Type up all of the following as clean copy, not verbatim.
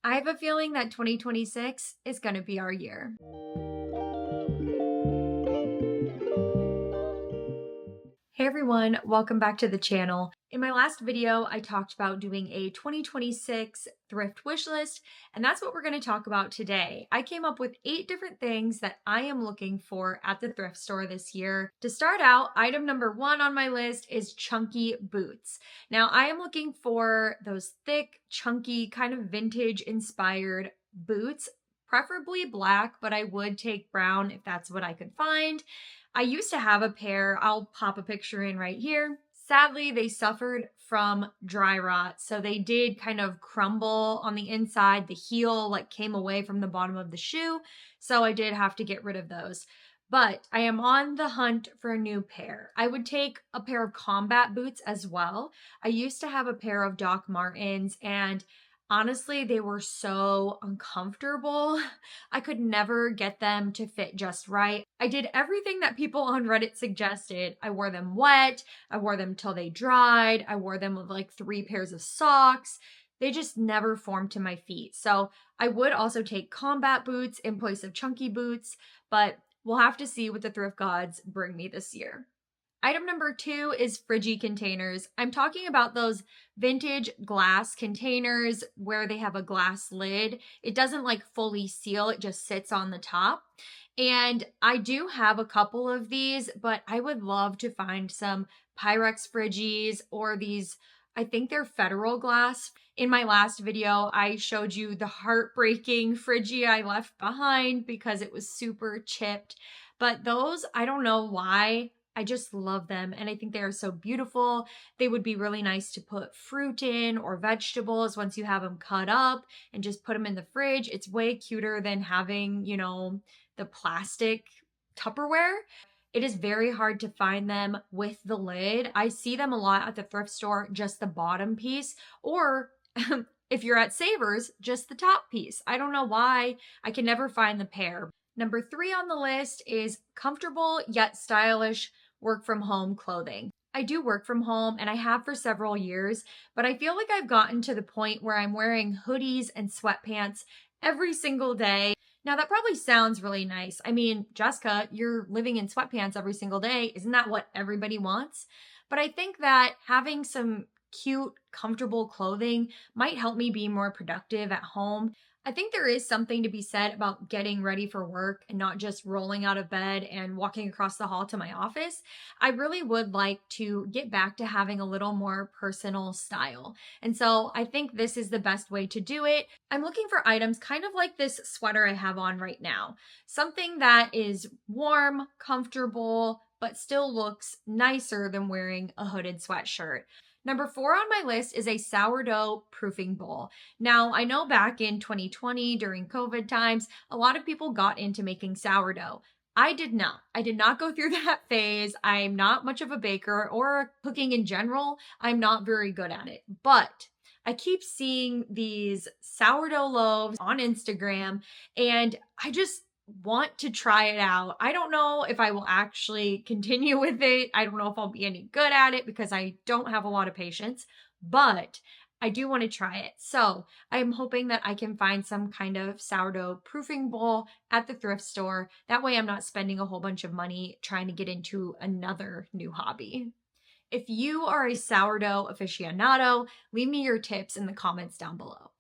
I have a feeling that 2026 is going to be our year. Hey everyone, welcome back to the channel. In my last video, I talked about doing a 2026 thrift wish list, and that's what we're going to talk about today. I came up with 8 different things that I am looking for at the thrift store this year. To start out, item number 1 on my list is chunky boots. Now, I am looking for those thick, chunky, kind of vintage inspired boots, preferably black, but I would take brown if that's what I could find. I used to have a pair. I'll pop a picture in right here. Sadly, they suffered from dry rot, so they did kind of crumble on the inside. The heel came away from the bottom of the shoe, so I did have to get rid of those. But I am on the hunt for a new pair. I would take a pair of combat boots as well. I used to have a pair of Doc Martens, and honestly, they were so uncomfortable. I could never get them to fit just right. I did everything that people on Reddit suggested. I wore them wet. I wore them till they dried. I wore them with 3 pairs of socks. They just never formed to my feet. So I would also take combat boots in place of chunky boots, but we'll have to see what the thrift gods bring me this year. Item number 2 is Friggy containers. I'm talking about those vintage glass containers where they have a glass lid. It doesn't fully seal, it just sits on the top. And I do have a couple of these, but I would love to find some Pyrex Friggies or these, I think they're Federal glass. In my last video, I showed you the heartbreaking Friggy I left behind because it was super chipped. But those, I don't know why, I just love them, and I think they are so beautiful. They would be really nice to put fruit in or vegetables once you have them cut up and just put them in the fridge. It's way cuter than having, the plastic Tupperware. It is very hard to find them with the lid. I see them a lot at the thrift store, just the bottom piece, or if you're at Savers, just the top piece. I don't know why. I can never find the pair. Number 3 on the list is comfortable yet stylish work from home clothing. I do work from home and I have for several years, but I feel like I've gotten to the point where I'm wearing hoodies and sweatpants every single day. Now that probably sounds really nice. I mean, Jessica, you're living in sweatpants every single day. Isn't that what everybody wants? But I think that having some cute, comfortable clothing might help me be more productive at home. I think there is something to be said about getting ready for work and not just rolling out of bed and walking across the hall to my office. I really would like to get back to having a little more personal style. And so I think this is the best way to do it. I'm looking for items kind of like this sweater I have on right now. Something that is warm, comfortable, but still looks nicer than wearing a hooded sweatshirt. Number 4 on my list is a sourdough proofing bowl. Now, I know back in 2020 during COVID times, a lot of people got into making sourdough. I did not. I did not go through that phase. I'm not much of a baker or cooking in general. I'm not very good at it, but I keep seeing these sourdough loaves on Instagram and I just want to try it out. I don't know if I will actually continue with it. I don't know if I'll be any good at it because I don't have a lot of patience, but I do want to try it. So I'm hoping that I can find some kind of sourdough proofing bowl at the thrift store. That way I'm not spending a whole bunch of money trying to get into another new hobby. If you are a sourdough aficionado, leave me your tips in the comments down below.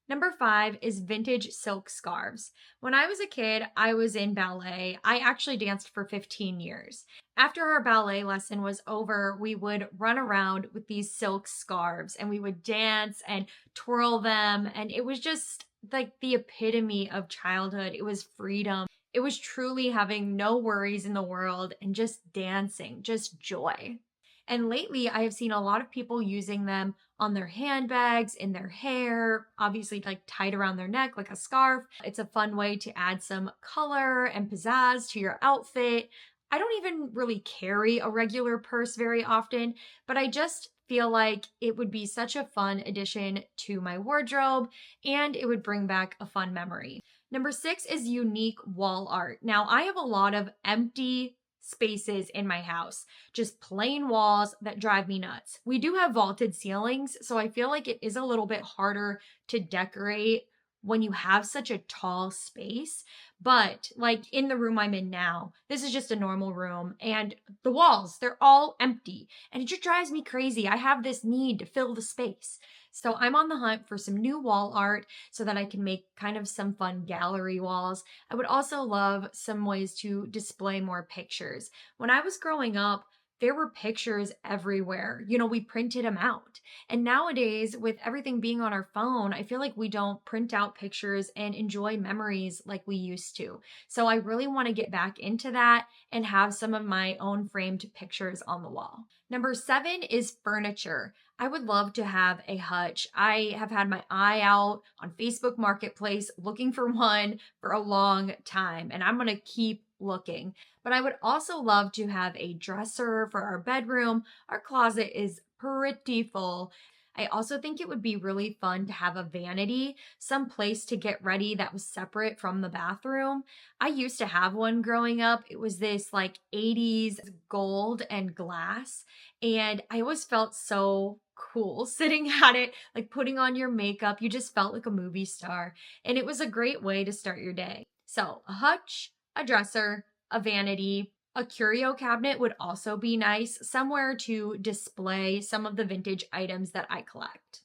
Number 5 is vintage silk scarves. When I was a kid, I was in ballet. I actually danced for 15 years. After our ballet lesson was over, we would run around with these silk scarves and we would dance and twirl them. And it was just the epitome of childhood. It was freedom. It was truly having no worries in the world and just dancing, just joy. And lately, I have seen a lot of people using them on their handbags, in their hair, obviously tied around their neck like a scarf. It's a fun way to add some color and pizzazz to your outfit. I don't even really carry a regular purse very often, but I just feel like it would be such a fun addition to my wardrobe and it would bring back a fun memory. Number 6 is unique wall art. Now, I have a lot of empty spaces in my house, just plain walls that drive me nuts. We do have vaulted ceilings, so I feel like it is a little bit harder to decorate when you have such a tall space. But like in the room I'm in now, this is just a normal room and the walls, they're all empty. And it just drives me crazy. I have this need to fill the space. So I'm on the hunt for some new wall art so that I can make kind of some fun gallery walls. I would also love some ways to display more pictures. When I was growing up, there were pictures everywhere. You know, we printed them out. And nowadays, with everything being on our phone, I feel like we don't print out pictures and enjoy memories like we used to. So I really want to get back into that and have some of my own framed pictures on the wall. Number 7 is furniture. I would love to have a hutch. I have had my eye out on Facebook Marketplace looking for one for a long time, and I'm going to keep looking. But I would also love to have a dresser for our bedroom. Our closet is pretty full. I also think it would be really fun to have a vanity, some place to get ready that was separate from the bathroom. I used to have one growing up. It was this like 80s gold and glass, and I always felt so cool sitting at it, like putting on your makeup. You just felt like a movie star, and it was a great way to start your day. So, a hutch, a dresser, a vanity, a curio cabinet would also be nice, somewhere to display some of the vintage items that I collect.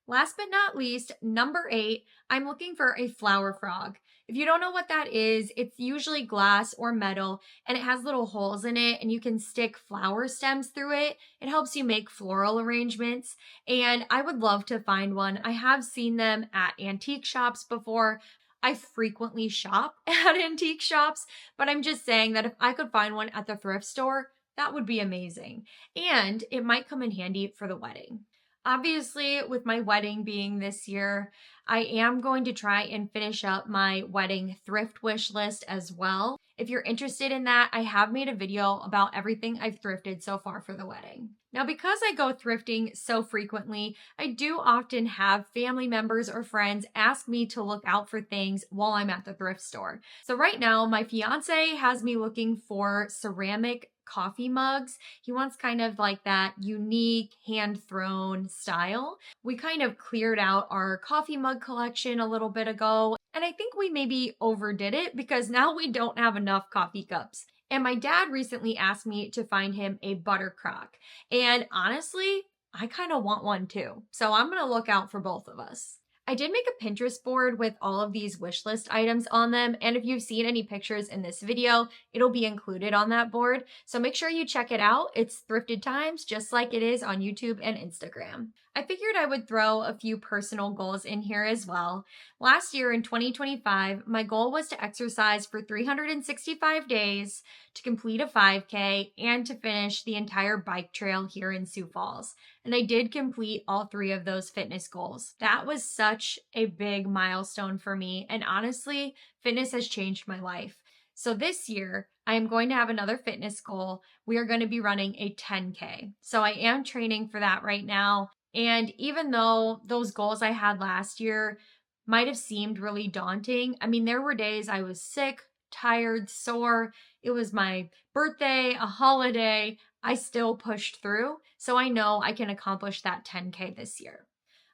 Last but not least, number 8, I'm looking for a flower frog. If you don't know what that is, it's usually glass or metal and it has little holes in it and you can stick flower stems through it. It helps you make floral arrangements and I would love to find one. I have seen them at antique shops before. I frequently shop at antique shops, but I'm just saying that if I could find one at the thrift store, that would be amazing. And it might come in handy for the wedding. Obviously, with my wedding being this year, I am going to try and finish up my wedding thrift wish list as well. If you're interested in that, I have made a video about everything I've thrifted so far for the wedding. Now, because I go thrifting so frequently, I do often have family members or friends ask me to look out for things while I'm at the thrift store. So right now, my fiance has me looking for ceramic coffee mugs. He wants kind of like that unique hand-thrown style. We kind of cleared out our coffee mug collection a little bit ago, and I think we maybe overdid it because now we don't have enough coffee cups. And my dad recently asked me to find him a butter crock. And honestly, I kind of want one too. So I'm going to look out for both of us. I did make a Pinterest board with all of these wish list items on them, and if you've seen any pictures in this video, it'll be included on that board. So make sure you check it out. It's Thrifted Times, just like it is on YouTube and Instagram. I figured I would throw a few personal goals in here as well. Last year in 2025, my goal was to exercise for 365 days, to complete a 5K, and to finish the entire bike trail here in Sioux Falls. And I did complete all 3 of those fitness goals. That was such a big milestone for me. And honestly, fitness has changed my life. So this year, I am going to have another fitness goal. We are going to be running a 10K. So I am training for that right now. And even though those goals I had last year might have seemed really daunting, I mean, there were days I was sick, tired, sore. It was my birthday, a holiday. I still pushed through. So I know I can accomplish that 10K this year.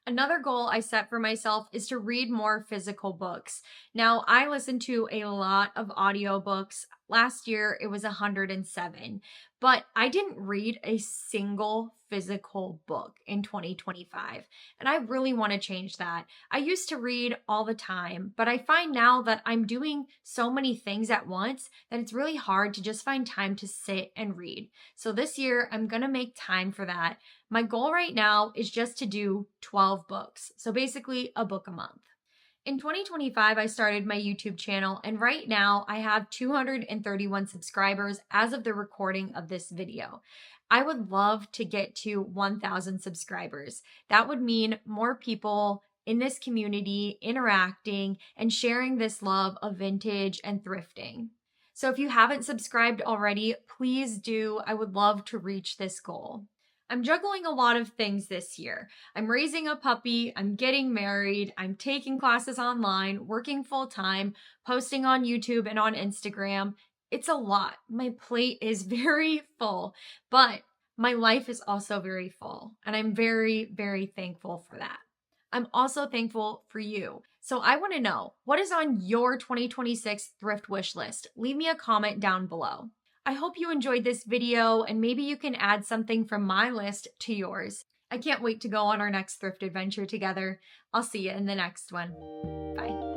Another goal I set for myself is to read more physical books. Now, I listen to a lot of audiobooks. Last year, it was 107, but I didn't read a single physical book in 2025, and I really want to change that. I used to read all the time, but I find now that I'm doing so many things at once that it's really hard to just find time to sit and read. So this year, I'm going to make time for that. My goal right now is just to do 12 books. So basically a book a month. In 2025, I started my YouTube channel, and right now I have 231 subscribers as of the recording of this video. I would love to get to 1,000 subscribers. That would mean more people in this community interacting and sharing this love of vintage and thrifting. So if you haven't subscribed already, please do. I would love to reach this goal. I'm juggling a lot of things this year. I'm raising a puppy, I'm getting married, I'm taking classes online, working full time, posting on YouTube and on Instagram. It's a lot. My plate is very full, but my life is also very full, and I'm very, very thankful for that. I'm also thankful for you. So I want to know, what is on your 2026 thrift wish list? Leave me a comment down below. I hope you enjoyed this video and maybe you can add something from my list to yours. I can't wait to go on our next thrift adventure together. I'll see you in the next one. Bye.